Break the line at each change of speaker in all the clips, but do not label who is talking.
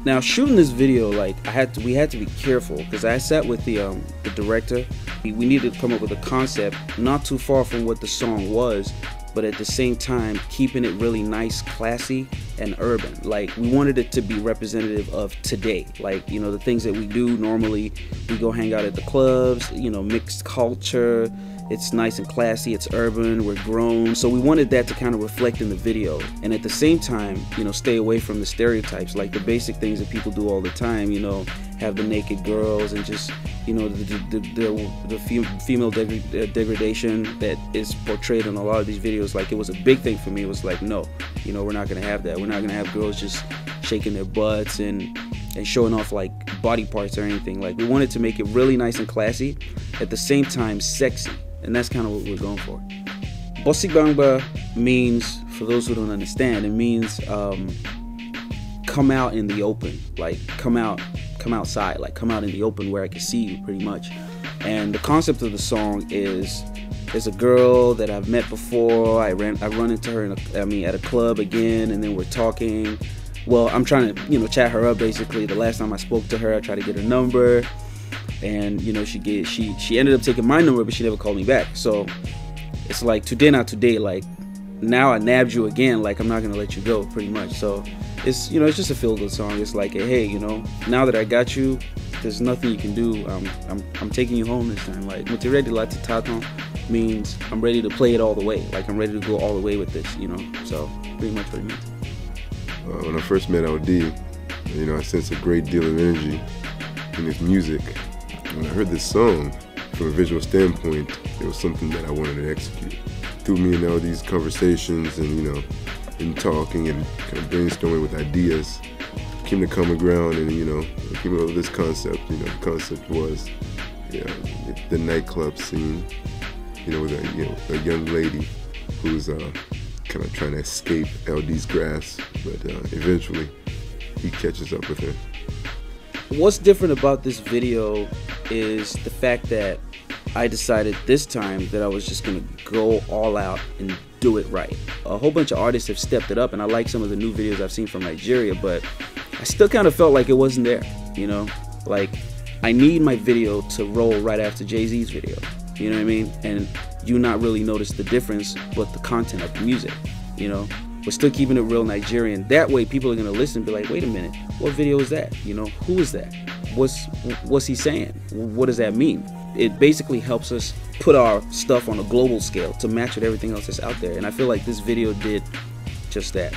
Now shooting this video, like we had to be careful because I sat with the director. We needed to come up with a concept not too far from what the song was, but at the same time keeping it really nice, classy, and urban. Like we wanted it to be representative of today, like, you know, the things that we do normally. We go hang out at the clubs, you know, mixed culture. It's nice and classy, it's urban, we're grown. So we wanted that to kind of reflect in the video, and at the same time, you know, stay away from the stereotypes, like the basic things that people do all the time, you know, have the naked girls and just, you know, the female degradation that is portrayed in a lot of these videos. Like, it was a big thing for me. It was like, no, you know, we're not gonna have that. We're not gonna have girls just shaking their butts and showing off like body parts or anything. Like, we wanted to make it really nice and classy, at the same time sexy. And that's kind of what we're going for. Bosi Gbangba means, for those who don't understand, it means come out in the open, like come outside, like come out in the open where I can see you, pretty much. And the concept of the song is, there's a girl that I've met before. I run into her at a club again, and then we're talking. Well, I'm trying to, you know, chat her up basically. The last time I spoke to her, I tried to get her number. And you know, she ended up taking my number, but she never called me back. So it's like, today not today, like now I nabbed you again, like I'm not gonna let you go, pretty much. So it's, you know, it's just a feel-good song. It's like, hey, you know, now that I got you, there's nothing you can do. I'm taking you home this time. Like, ready to means I'm ready to play it all the way. Like, I'm ready to go all the way with this, you know. So pretty much what it means.
When I first met eLDee, you know, I sensed a great deal of energy in his music. When I heard this song, from a visual standpoint, it was something that I wanted to execute. Through me and eLDee's conversations and, you know, in talking and kind of brainstorming with ideas, came to common ground, and, you know, came up with this concept. You know, the concept was, you know, the nightclub scene, you know, with a young lady who's kind of trying to escape eLDee's grasp, but eventually he catches up with her.
What's different about this video is the fact that I decided this time that I was just gonna go all out and do it right. A whole bunch of artists have stepped it up, and I like some of the new videos I've seen from Nigeria, but I still kind of felt like it wasn't there, you know? Like, I need my video to roll right after Jay-Z's video, you know what I mean? And you not really notice the difference but the content of the music, you know? We're still keeping it real Nigerian. That way people are gonna listen and be like, wait a minute, what video is that? You know, who is that? What's he saying? What does that mean? It basically helps us put our stuff on a global scale to match with everything else that's out there. And I feel like this video did just that.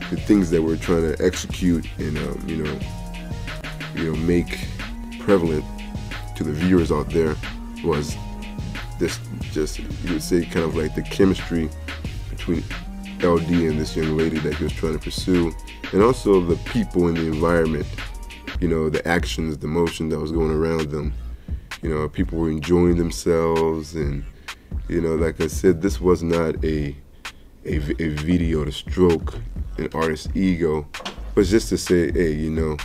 The things that we're trying to execute and you know, make prevalent to the viewers out there was this, just, you would say, kind of like the chemistry between eLDee and this young lady that he was trying to pursue, and also the people in the environment, you know, the actions, the motion that was going around them. You know, people were enjoying themselves, and, you know, like I said, this was not a video to stroke an artist's ego, but just to say, hey, you know,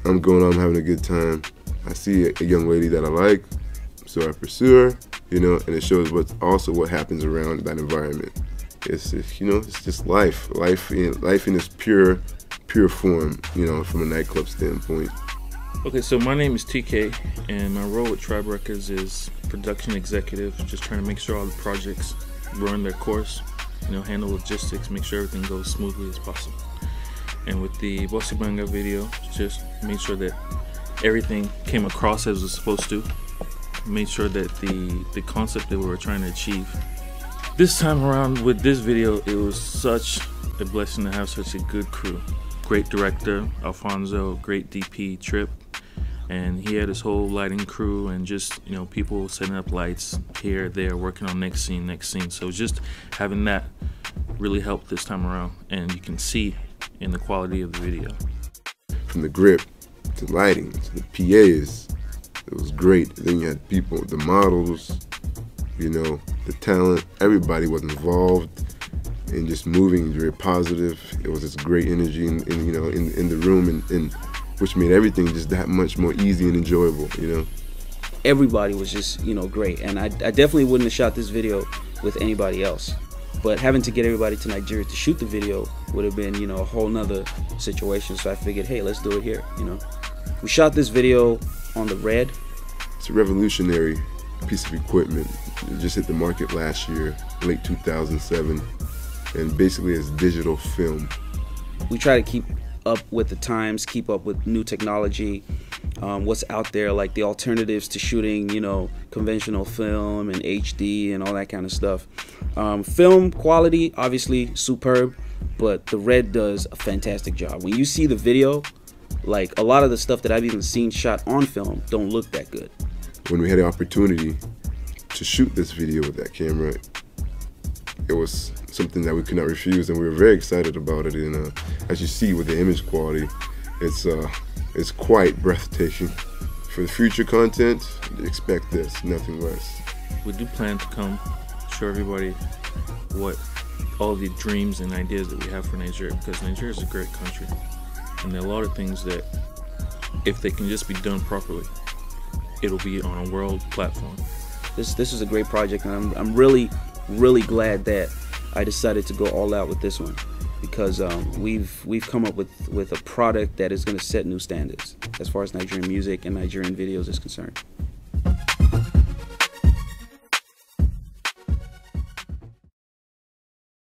I'm going on, I'm having a good time. I see a young lady that I like, so I pursue her, you know, and it shows what happens around that environment. It's you know, it's just life in its pure form, you know, from a nightclub standpoint.
Okay, so my name is TK, and my role with Tribe Records is production executive, just trying to make sure all the projects run their course, you know, handle logistics, make sure everything goes smoothly as possible. And with the Bosi Gbangba video, just made sure that everything came across as it was supposed to, made sure that the concept that we were trying to achieve. This time around with this video, it was such a blessing to have such a good crew. Great director, Alfonso, great DP, Trip, and he had his whole lighting crew and just, you know, people setting up lights here, there, working on next scene. So just having that really helped this time around, and you can see in the quality of the video.
From the grip, to lighting, to the PAs, it was great. Then you had people, the models, you know, the talent, everybody was involved and just moving, very positive. It was this great energy in the room, and which made everything just that much more easy and enjoyable, you know.
Everybody was just, you know, great, and I definitely wouldn't have shot this video with anybody else. But having to get everybody to Nigeria to shoot the video would have been, you know, a whole nother situation. So I figured, hey, let's do it here, you know. We shot this video on the Red.
It's a revolutionary piece of equipment. It just hit the market last year, late 2007, and basically it's digital film.
We try to keep up with the times, keep up with new technology, what's out there, like the alternatives to shooting, you know, conventional film and HD and all that kind of stuff. Film quality, obviously superb, but the Red does a fantastic job. When you see the video, like a lot of the stuff that I've even seen shot on film don't look that good.
When we had the opportunity to shoot this video with that camera, it was something that we could not refuse, and we were very excited about it. And as you see with the image quality, it's quite breathtaking. For the future content, expect this, nothing less.
We do plan to come show everybody what all the dreams and ideas that we have for Nigeria, because Nigeria is a great country, and there are a lot of things that, if they can just be done properly, it'll be on a world platform.
This is a great project, and I'm really glad that I decided to go all out with this one, because we've come up with a product that is going to set new standards as far as Nigerian music and Nigerian videos is concerned.